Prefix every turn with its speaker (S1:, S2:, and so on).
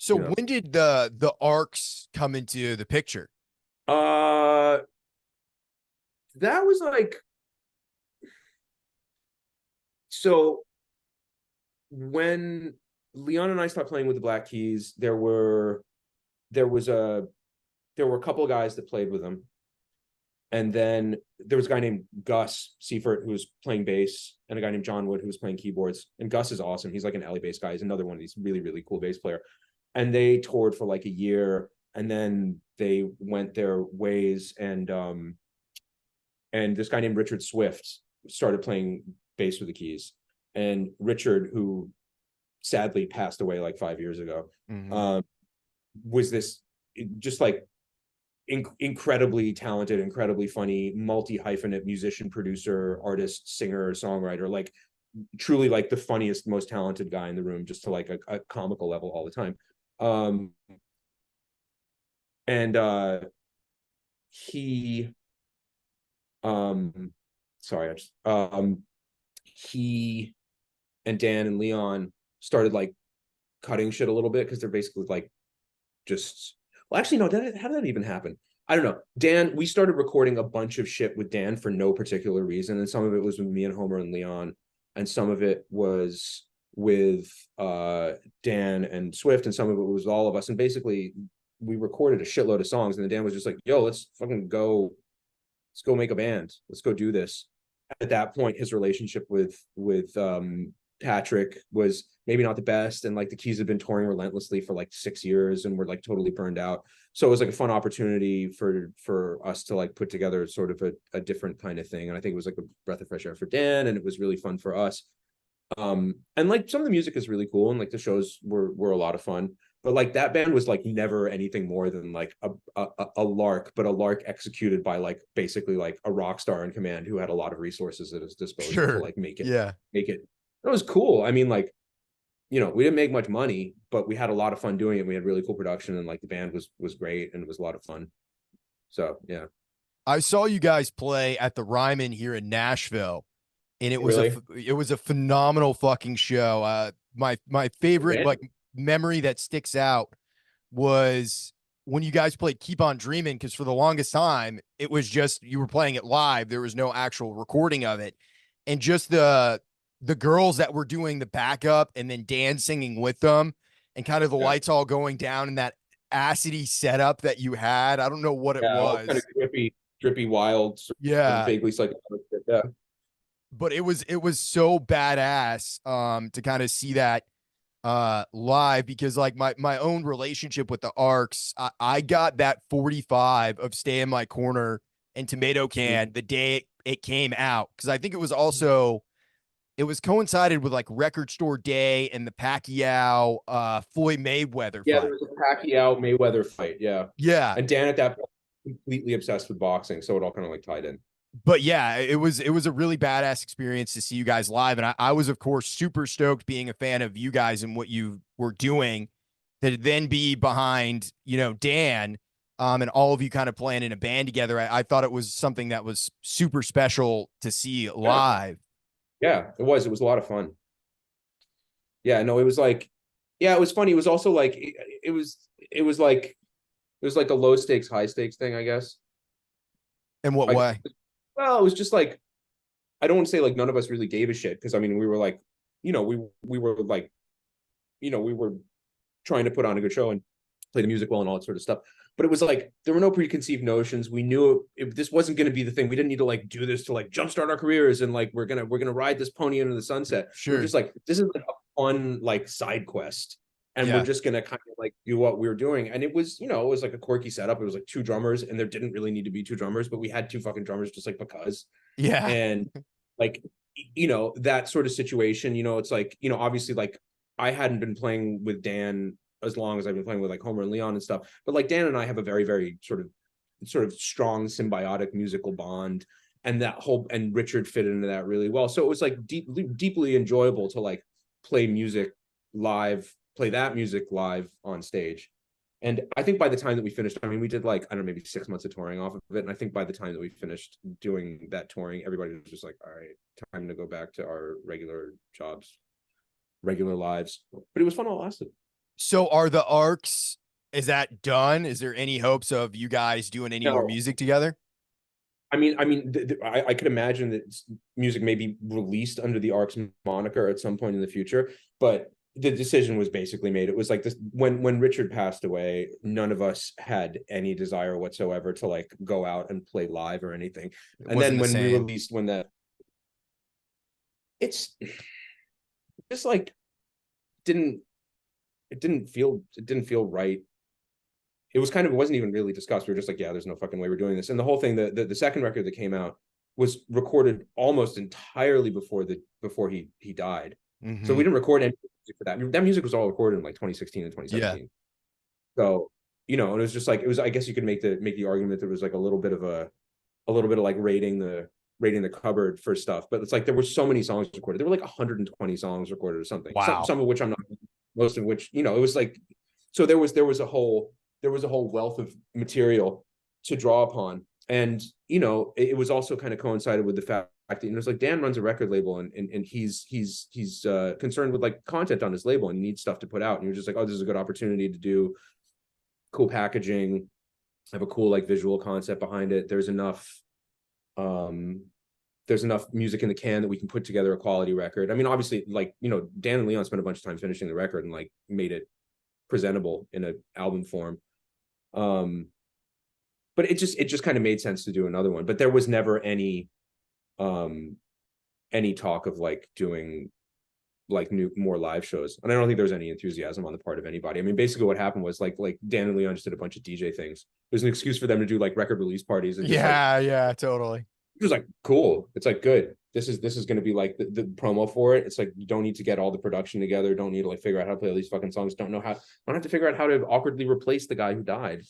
S1: So when did the arcs come into the picture?
S2: Uh, that was like, so when Leon and I stopped playing with the Black Keys, there was a there were a couple of guys that played with them, and then there was a guy named Gus Seifert who was playing bass, and a guy named John Wood who was playing keyboards. And Gus is awesome. He's like an alley bass guy. He's another one of these really really cool bass player. And they toured for like a year, and then they went their ways. And this guy named Richard Swift started playing bass with the Keys. And Richard, who sadly passed away like 5 years ago,
S1: Mhm.
S2: um, was this just like incredibly talented, incredibly funny, multi-hyphenate musician, producer, artist, singer, songwriter, like truly like the funniest, most talented guy in the room, just to like a comical level all the time. Um, and he, um, sorry, I just, he and Dan and Leon started like cutting shit a little bit because they're basically like just, well, actually, no, how did that even happen? I don't know. Dan, we started recording a bunch of shit with Dan for no particular reason. And some of it was with me and Homer and Leon, and some of it was with Dan and Swift, and some of it was all of us. And basically, we recorded a shitload of songs, and then Dan was just like, yo, let's go make a band. Let's go do this. At that point, his relationship with Patrick was maybe not the best, and like the Keys had been touring relentlessly for like 6 years, and were like totally burned out. So it was like a fun opportunity for us to like put together sort of a different kind of thing. And I think it was like a breath of fresh air for Dan, and it was really fun for us. And like some of the music is really cool, and like the shows were a lot of fun. But like that band was like never anything more than like a lark, but a lark executed by like basically like a rock star in command who had a lot of resources at his disposal to
S1: Sure.
S2: like
S1: Yeah.
S2: make it. It was cool. I mean, like, we didn't make much money, but we had a lot of fun doing it. We had really cool production, and like the band was great, and it was a lot of fun. So yeah.
S1: I saw you guys play at the Ryman here in Nashville, and
S2: Really?
S1: it was a phenomenal fucking show. My favorite
S2: Band?
S1: like memory that sticks out was when you guys played Keep on Dreaming, because for the longest time it was just you were playing it live. There was no actual recording of it. And just the girls that were doing the backup and then Dan singing with them, and kind of the
S2: Yeah.
S1: lights all going down, and that acidy setup that you had. I don't know what it
S2: Yeah, all kind of
S1: was.
S2: drippy, wild, sort of
S1: Yeah,
S2: vaguely psychedelic. Yeah.
S1: but it was so badass to kind of see that live, because like my own relationship with the Arcs, I got that 45 of Stay in My Corner and Tomato Can the day it came out, because I think it was coincided with like Record Store Day and the Pacquiao Floyd Mayweather
S2: Yeah, there
S1: fight.
S2: was a Pacquiao Mayweather fight. Yeah.
S1: Yeah,
S2: And Dan at that point completely obsessed with boxing, so it all kind of like tied in.
S1: but yeah, it was a really badass experience to see you guys live, and I was of course super stoked, being a fan of you guys and what you were doing, to then be behind Dan, and all of you kind of playing in a band together. I thought it was something that was super special to see
S2: Yeah.
S1: live.
S2: Yeah, it was. It was a lot of fun. Yeah, no, it was like, yeah, it was funny. It was also like it was like a low stakes, high stakes thing, I guess.
S1: In what
S2: Like,
S1: way?
S2: well, it was just like, I don't want to say like none of us really gave a shit, because I mean we were like, we were like, we were trying to put on a good show and play the music well and all that sort of stuff. But it was like there were no preconceived notions. We knew this wasn't going to be the thing. We didn't need to like do this to like jumpstart our careers, and like we're gonna ride this pony into the sunset. We were
S1: Sure.
S2: just like, this is like a fun like side quest, and we're
S1: Yeah.
S2: just gonna kind of like do what we were doing. And it was, it was like a quirky setup. It was like two drummers, and there didn't really need to be two drummers, but we had two fucking drummers just like because.
S1: Yeah.
S2: And like, that sort of situation, it's like, obviously like I hadn't been playing with Dan as long as I've been playing with like Homer and Leon and stuff, but like Dan and I have a very very sort of strong symbiotic musical bond, and Richard fit into that really well. So it was like deeply enjoyable to like play music play that music live on stage. And I think by the time that we finished, I mean, we did like, I don't know, maybe 6 months of touring off of it. And I think by the time that we finished doing that touring, everybody was just like, all right, time to go back to our regular jobs, regular lives. But it was fun while it lasted.
S1: So are the arcs, is that done? Is there any hopes of you guys doing any more
S2: No,
S1: music together?
S2: I could imagine that music may be released under the Arcs moniker at some point in the future, but the decision was basically made. It was like this when Richard passed away, none of us had any desire whatsoever to like go out and play live or anything.
S1: It
S2: And
S1: wasn't
S2: then
S1: the
S2: when we
S1: same.
S2: released, when that it's just like didn't it didn't feel right. It was kind of, it wasn't even really discussed. We were just like, yeah, there's no fucking way we're doing this. And the whole thing, the second record that came out was recorded almost entirely before he died. So
S1: Hmm.
S2: we didn't record any music for that. That music was all recorded in like 2016 and
S1: Yeah.
S2: 2017. So, and it was just like, it was, I guess you could make the argument that it was like a little bit of like rating the cupboard for stuff. But it's like there were so many songs recorded. There were like 120 songs recorded or something.
S1: Wow.
S2: Some of which I'm not, most of which, it was like, so there was a whole wealth of material to draw upon. And it was also kind of coincided with the fact that it was like Dan runs a record label, and he's concerned with like content on his label and he needs stuff to put out. And you're just like, oh, this is a good opportunity to do cool packaging, have a cool like visual concept behind it. Um there's enough music in the can that we can put together a quality record. I mean, obviously, like, Dan and Leon spent a bunch of time finishing the record and like made it presentable in an album form. Um, but it just kind of made sense to do another one. But there was never um any talk of like doing like more live shows. And I don't think there was any enthusiasm on the part of anybody. I mean, basically what happened was like Dan and Leon just did a bunch of DJ things. It was an excuse for them to do like record release parties and just like
S1: Yeah, yeah, totally.
S2: it was like cool. It's like good. This is going to be like the promo for it. It's like you don't need to get all the production together. Don't need to like figure out how to play all these fucking songs. Don't have to figure out how to awkwardly replace the guy who died.